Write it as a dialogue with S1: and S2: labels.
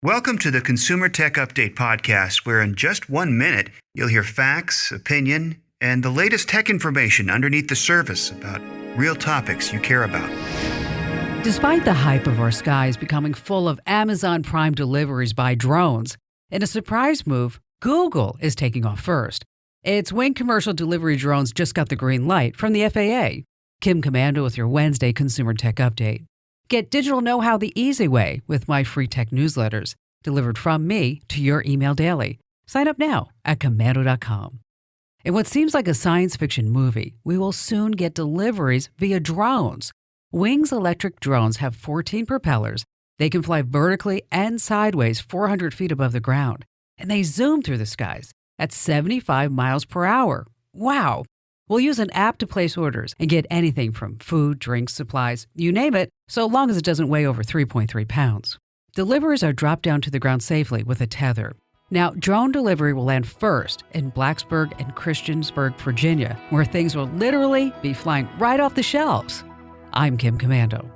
S1: Welcome to the Consumer Tech Update podcast, where in just 1 minute, you'll hear facts, opinion, and the latest tech information underneath the surface about real topics you care about.
S2: Despite the hype of our skies becoming full of Amazon Prime deliveries by drones, in a surprise move, Google is taking off first. Its wing commercial delivery drones just got the green light from the FAA. Kim Komando with your Wednesday Consumer Tech Update. Get digital know-how the easy way with my free tech newsletters, delivered from me to your email daily. Sign up now at Komando.com. In what seems like a science fiction movie, we will soon get deliveries via drones. Wings electric drones have 14 propellers. They can fly vertically and sideways 400 feet above the ground, and they zoom through the skies at 75 miles per hour. Wow! We'll use an app to place orders and get anything from food, drinks, supplies, you name it, so long as it doesn't weigh over 3.3 pounds. Deliveries are dropped down to the ground safely with a tether. Now, drone delivery will land first in Blacksburg and Christiansburg, Virginia, where things will literally be flying right off the shelves. I'm Kim Komando.